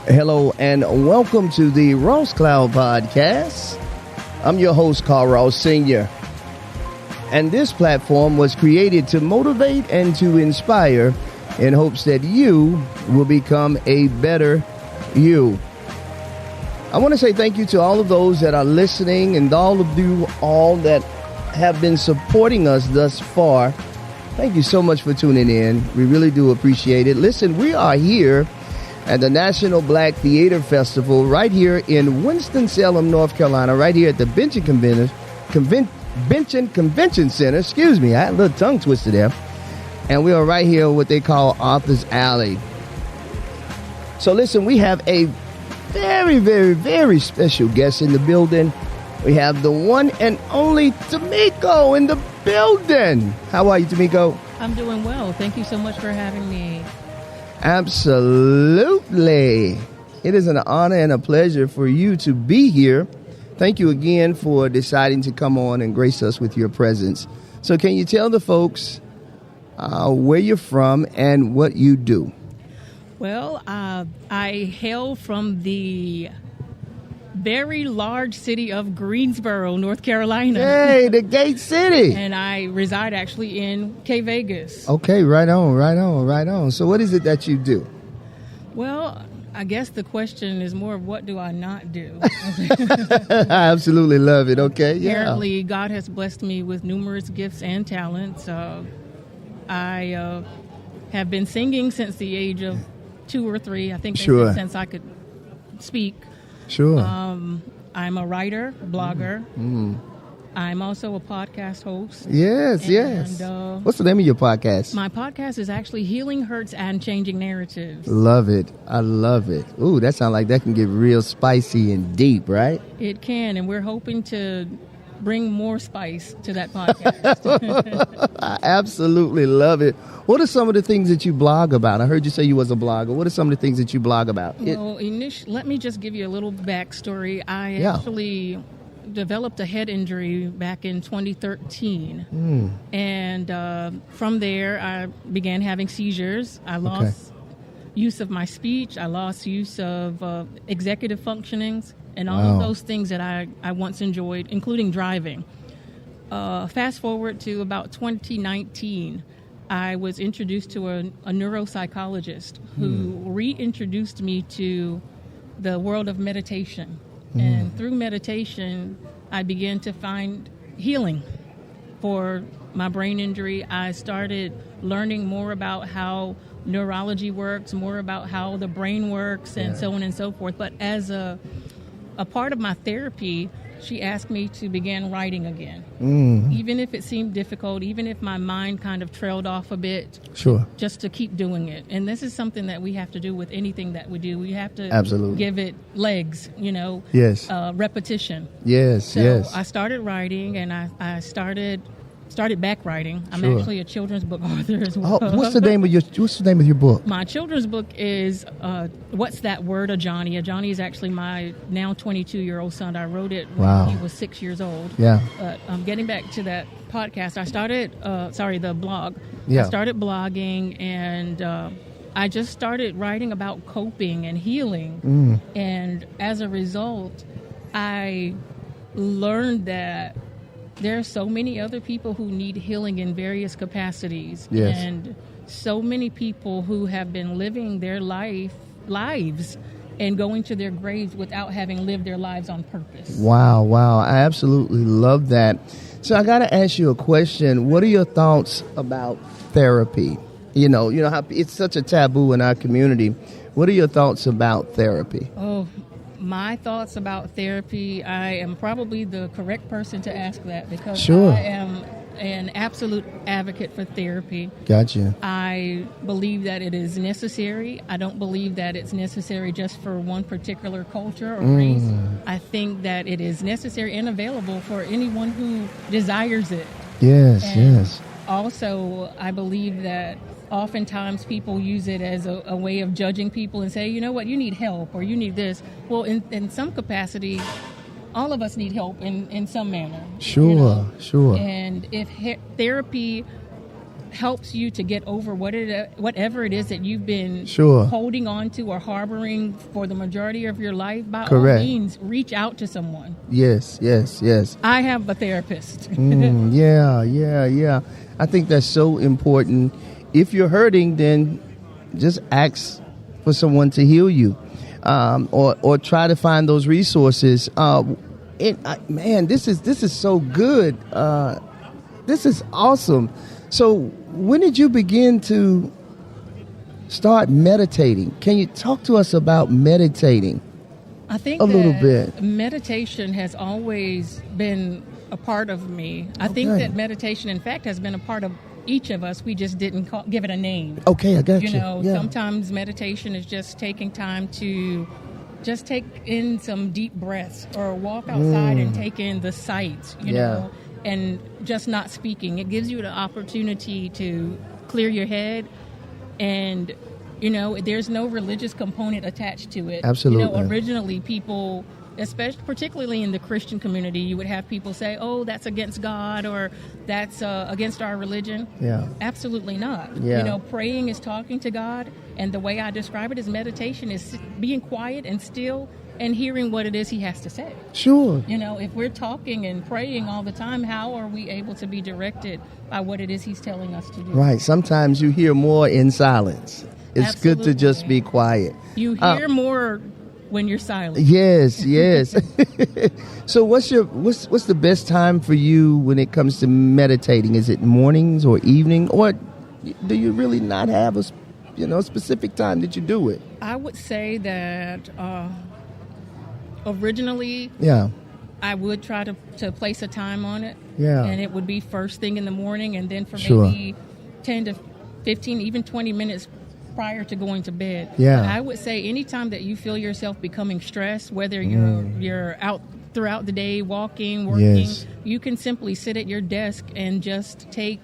Hello and welcome to the Ross Cloud Podcast. I'm your host, Car.Ross Sr. And this platform was created to motivate and to inspire in hopes that you will become a better you. I want to say thank you to all of those that are listening and all of you all that have been supporting us thus far. Thank you so much for tuning in. We really do appreciate it. Listen, we are here at the National Black Theater Festival right here in Winston-Salem, North Carolina, right here at the Benson Convention Center. Excuse me, I had a little tongue twister there. And we are right here what they call Arthur's Alley. So listen, we have a very, very, very special guest in the building. We have the one and only Taamico in the building. How are you, Taamico? I'm doing well. Thank you so much for having me. Absolutely. It is an honor and a pleasure for you to be here. Thank you again for deciding to come on and grace us with your presence. So can you tell the folks where you're from and what you do? Well, I hail from the very large city of Greensboro, North Carolina. Hey, the Gate City. And I reside actually in Vegas. Okay, right on. So what is it that you do? Well, I guess the question is more of what do I not do? I absolutely love it. Okay, yeah. Apparently, God has blessed me with numerous gifts and talents. I have been singing since the age of 2 or 3. I think since I could speak. Sure. I'm a writer, blogger. I'm also a podcast host. Yes. What's the name of your podcast? My podcast is actually Healing Hurts and Changing Narratives. Love it. I love it. Ooh, that sounds like that can get real spicy and deep, right? It can, and we're hoping to bring more spice to that podcast. I absolutely love it. What are some of the things that you blog about? I heard you say you was a blogger. What are some of the things that you blog about? Well, let me just give you a little backstory. I actually developed a head injury back in 2013. And from there, I began having seizures. I lost use of my speech. I lost use of executive functionings and all of those things that I once enjoyed, including driving. Fast forward to about 2019. I was introduced to a neuropsychologist who reintroduced me to the world of meditation. And through meditation, I began to find healing for my brain injury. I started learning more about how neurology works, more about how the brain works, and so on and so forth. But as a part of my therapy, she asked me to begin writing again. Even if it seemed difficult, even if my mind kind of trailed off a bit, just to keep doing it. And this is something that we have to do with anything that we do. We have to give it legs, repetition. So I started writing, and I started back writing. I'm actually a children's book author as well. What's the name of your book? My children's book is What's That Word, A Johnny? A Johnny is actually my now 22-year-old son. I wrote it when he was 6 years old. Yeah. But getting back to that podcast, I started, the blog. Yeah. I started blogging, and I just started writing about coping and healing. And as a result, I learned that there are so many other people who need healing in various capacities. And so many people who have been living their lives and going to their graves without having lived their lives on purpose. Wow. I absolutely love that. So I got to ask you a question. What are your thoughts about therapy? You know how it's such a taboo in our community. What are your thoughts about therapy? My thoughts about therapy, I am probably the correct person to ask that because I am an absolute advocate for therapy. Gotcha. I believe that it is necessary. I don't believe that it's necessary just for one particular culture or race. I think that it is necessary and available for anyone who desires it. Yes. Also, I believe that oftentimes people use it as a way of judging people and say, you know what, you need help or you need this. Well, in some capacity, all of us need help in some manner. Sure. And if therapy helps you to get over whatever it is that you've been holding on to or harboring for the majority of your life, by all means, reach out to someone. Yes. I have a therapist. Yeah. I think that's so important. If you're hurting, then just ask for someone to heal you, or try to find those resources. Man, this is so good. This is awesome. So when did you begin to start meditating? Can you talk to us about meditating? I think a little bit. Meditation has always been a part of me. I think that meditation, in fact, has been a part of each of us. We just didn't give it a name. Okay, I got you. Sometimes meditation is just taking time to just take in some deep breaths, or walk outside and take in the sights, you know, and just not speaking. It gives you the opportunity to clear your head, and, you know, there's no religious component attached to it. Absolutely. You know, originally people, particularly in the Christian community, you would have people say, oh, that's against God, or that's against our religion. Yeah. Absolutely not. Yeah. You know, praying is talking to God, and the way I describe it is meditation is being quiet and still and hearing what it is he has to say. Sure. You know, if we're talking and praying all the time, how are we able to be directed by what it is he's telling us to do? Right. Sometimes you hear more in silence. It's Absolutely. good to just be quiet. You hear more when you're silent. Yes. So what's the best time for you when it comes to meditating? Is it mornings or evening, or do you really not have a specific time that you do it? I would say that originally, I would try to place a time on it. Yeah. And it would be first thing in the morning, and then for maybe 10 to 15, even 20 minutes prior to going to bed. Yeah. But I would say anytime that you feel yourself becoming stressed, whether you're out throughout the day, walking, working, you can simply sit at your desk and just take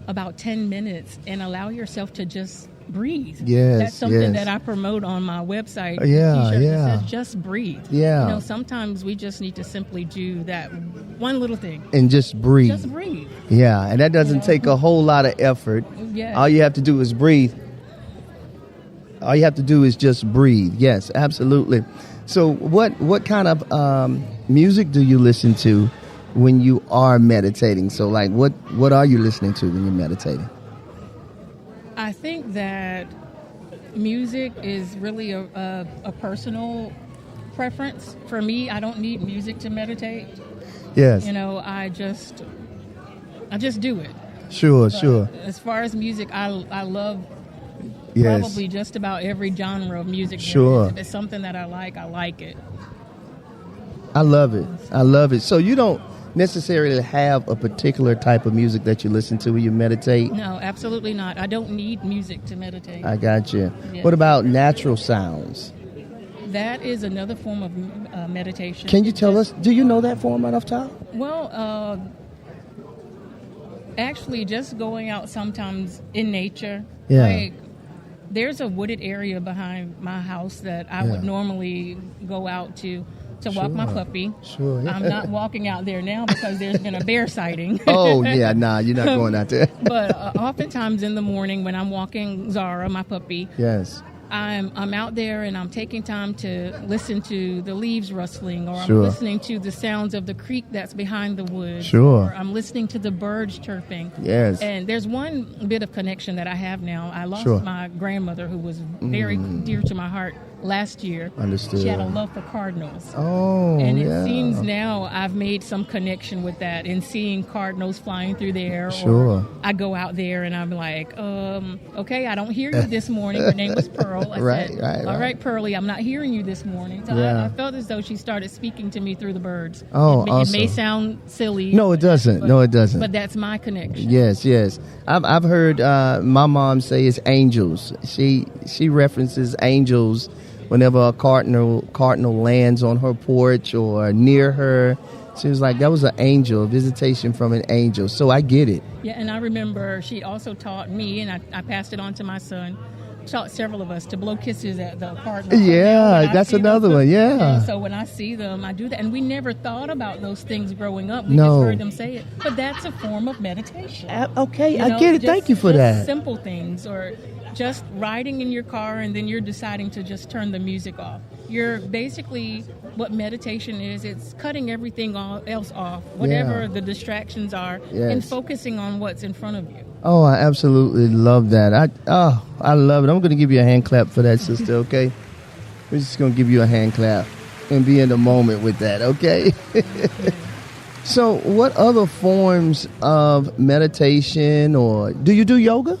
about 10 minutes and allow yourself to just breathe. That's something that I promote on my website. T-shirt that says just breathe. Yeah. You know, sometimes we just need to simply do that one little thing. And just breathe. Just breathe. Yeah, and that doesn't take a whole lot of effort. Yeah. All you have to do is breathe. All you have to do is just breathe. Yes, absolutely. So what kind of music do you listen to when you are meditating? So like what are you listening to when you're meditating? I think that music is really a personal preference. For me, I don't need music to meditate. Yes. You know, I just do it. Sure. As far as music, I love probably just about every genre of music. Sure. If it's something that I like it. I love it. So you don't necessarily have a particular type of music that you listen to when you meditate? No, absolutely not. I don't need music to meditate. I got you. Yes. What about natural sounds? That is another form of meditation. Can you tell us, do you know that form right off top? Well, actually just going out sometimes in nature. Yeah. Like, there's a wooded area behind my house that I would normally go out to walk my puppy. Sure. I'm not walking out there now because there's been a bear sighting. Oh, yeah, nah, you're not going out there. But oftentimes in the morning when I'm walking Zara, my puppy, yes, I'm out there and I'm taking time to listen to the leaves rustling, or I'm listening to the sounds of the creek that's behind the woods. Sure. Or I'm listening to the birds chirping. Yes. And there's one bit of connection that I have now. I lost my grandmother, who was very dear to my heart, last year. Understood. She had a love for cardinals. Oh, and it seems now I've made some connection with that in seeing cardinals flying through there. Sure. Or I go out there and I'm like, okay, I don't hear you this morning. Her name was Pearl. I said, all right, Pearly, I'm not hearing you this morning. So I felt as though she started speaking to me through the birds. Oh, awesome. It may sound silly. No, it doesn't. But that's my connection. Yes. I've heard my mom say it's angels. She references angels whenever a cardinal lands on her porch or near her. She was like, that was an angel, a visitation from an angel. So I get it. Yeah, and I remember she also taught me, and I passed it on to my son, taught several of us to blow kisses at the partner. Yeah, that's another one. Yeah. And so when I see them, I do that. And we never thought about those things growing up. We just heard them say it. But that's a form of meditation. Okay, I get it. Thank you for that. Simple things, or just riding in your car and then you're deciding to just turn the music off. You're basically, what meditation is, it's cutting everything else off, whatever the distractions are, and focusing on what's in front of you. Oh, I absolutely love that. I love it. I'm going to give you a hand clap for that, sister, okay? We're just going to give you a hand clap and be in the moment with that, okay? So what other forms of meditation, or do you do yoga?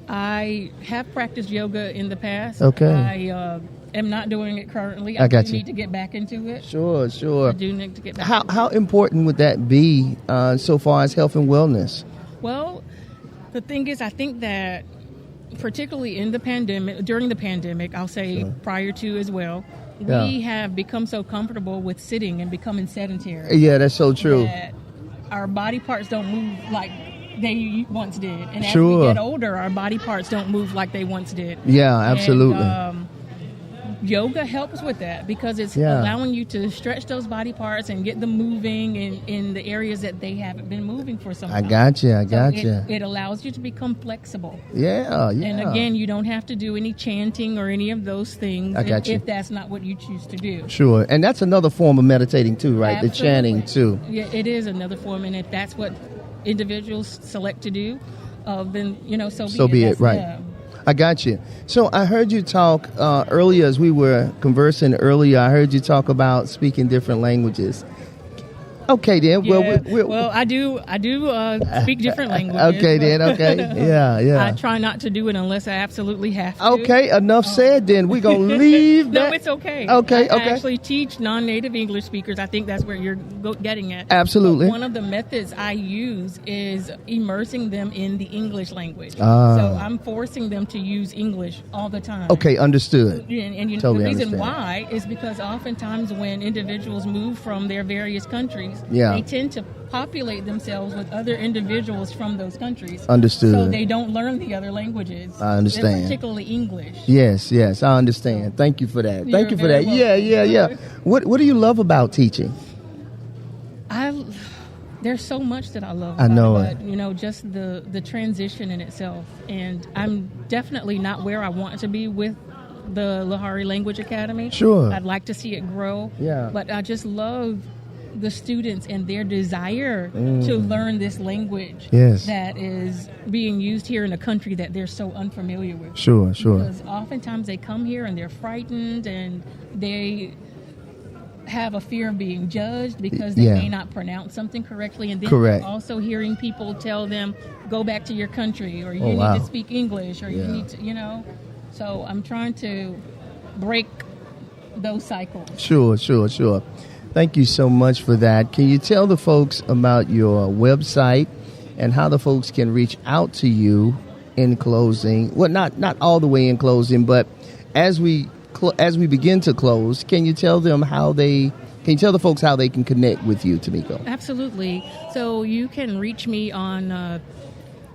I have practiced yoga in the past. Okay. I am not doing it currently. I need to get back into it. Sure. I do need to get back into it. How important would that be so far as health and wellness? Well, the thing is, I think that particularly in the pandemic, during the pandemic, I'll say prior to as well, we have become so comfortable with sitting and becoming sedentary. Yeah, that's so true. That our body parts don't move like they once did. And as we get older, our body parts don't move like they once did. Yeah, absolutely. And, yoga helps with that because it's allowing you to stretch those body parts and get them moving in the areas that they haven't been moving for some time. I got you. It allows you to become flexible. Yeah. And again, you don't have to do any chanting or any of those things if that's not what you choose to do. Sure. And that's another form of meditating too, right? Absolutely. The chanting too. Yeah, it is another form. And if that's what individuals select to do, then, so be it. Right. Yeah. I got you. So I heard you talk earlier as we were conversing earlier. I heard you talk about speaking different languages. Okay, then. Yeah. Well, I do speak different languages. Okay, then. Okay. Yeah. I try not to do it unless I absolutely have to. Okay, enough said then. We're going to leave that. No, it's okay. Okay. I actually teach non-native English speakers. I think that's where you're getting at. Absolutely. But one of the methods I use is immersing them in the English language. So I'm forcing them to use English all the time. Okay, understood. And totally the reason why is because oftentimes when individuals move from their various countries, they tend to populate themselves with other individuals from those countries. Understood. So they don't learn the other languages. I understand. Particularly English. Yes, I understand. Thank you for that. Thank you for that. Yeah. What do you love about teaching? There's so much that I love about it. But, just the transition in itself. And I'm definitely not where I want to be with the Lahari Language Academy. Sure. I'd like to see it grow. Yeah. But I just love the students and their desire to learn this language that is being used here in a country that they're so unfamiliar with. Sure. Because oftentimes they come here and they're frightened and they have a fear of being judged because they may not pronounce something correctly. And then they're also hearing people tell them, go back to your country, or you need to speak English, or you need to, So I'm trying to break those cycles. Sure. Thank you so much for that. Can you tell the folks about your website and how the folks can reach out to you in closing? Well, not all the way in closing, but as we begin to close, can you tell the folks how they can connect with you, Taamico? Absolutely. So you can reach me on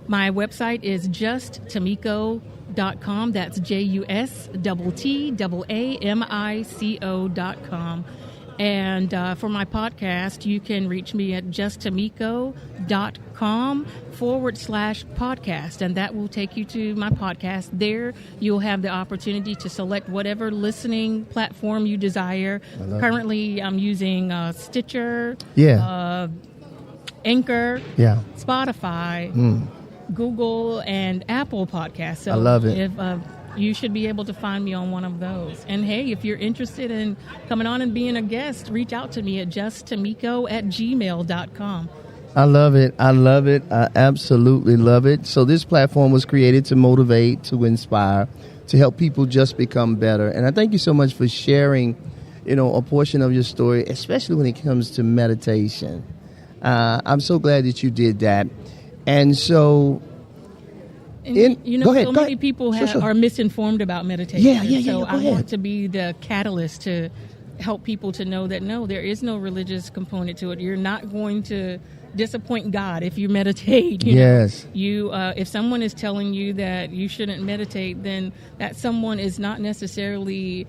my website is justtaamico.com. That's JUSTTAAMICO.com. And for my podcast, you can reach me at justtaamico.com/podcast. And that will take you to my podcast. There, you'll have the opportunity to select whatever listening platform you desire. Currently, I'm using Stitcher, Anchor, Spotify, Google, and Apple Podcasts. So I love it. You should be able to find me on one of those. And hey, if you're interested in coming on and being a guest, reach out to me at justtaamico@gmail.com. I love it. I absolutely love it. So this platform was created to motivate, to inspire, to help people just become better. And I thank you so much for sharing, a portion of your story, especially when it comes to meditation. I'm so glad that you did that. And so... many people are misinformed about meditation. So I want to be the catalyst to help people to know that, no, there is no religious component to it. You're not going to disappoint God if you meditate. Yes. If someone is telling you that you shouldn't meditate, then that someone is not necessarily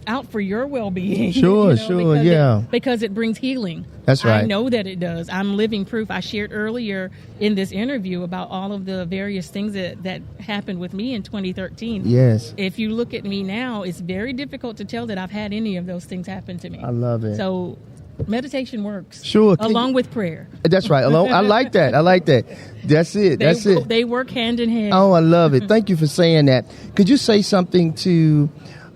out for your well-being. Sure, because it brings healing. That's right. I know that it does. I'm living proof. I shared earlier in this interview about all of the various things that happened with me in 2013. Yes. If you look at me now, it's very difficult to tell that I've had any of those things happen to me. I love it. So meditation works. Sure. Along with prayer. That's right. I like that. That's it. They work hand in hand. Oh, I love it. Thank you for saying that. Could you say something to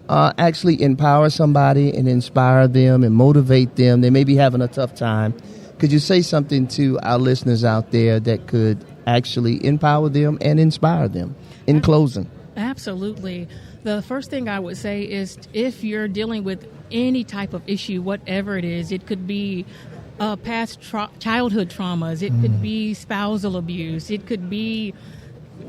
actually empower somebody and inspire them and motivate them? They may be having a tough time. Could you say something to our listeners out there that could actually empower them and inspire them in closing? Absolutely. The first thing I would say is if you're dealing with any type of issue, whatever it is, it could be past childhood traumas, it could be spousal abuse, it could be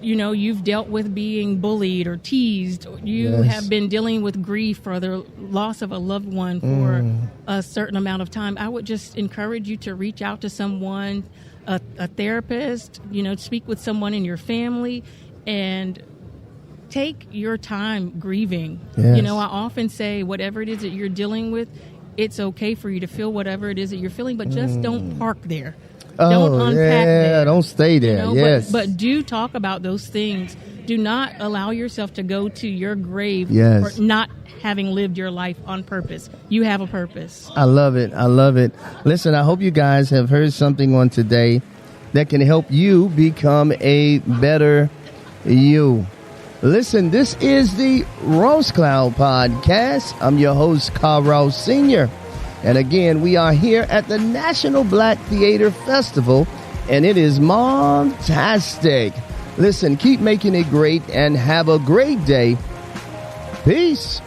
you've dealt with being bullied or teased. You have been dealing with grief or the loss of a loved one for a certain amount of time. I would just encourage you to reach out to someone, a therapist, speak with someone in your family, and take your time grieving. Yes. I often say whatever it is that you're dealing with, it's okay for you to feel whatever it is that you're feeling, but just don't park there. Don't unpack there. Don't stay there. Yes. But do talk about those things. Do not allow yourself to go to your grave for not having lived your life on purpose. You have a purpose. I love it. Listen, I hope you guys have heard something on today that can help you become a better you. Listen, this is the Ross Cloud Podcast. I'm your host, Car.Ross Sr. And again, we are here at the National Black Theater Festival, and it is fantastic. Listen, keep making it great and have a great day. Peace.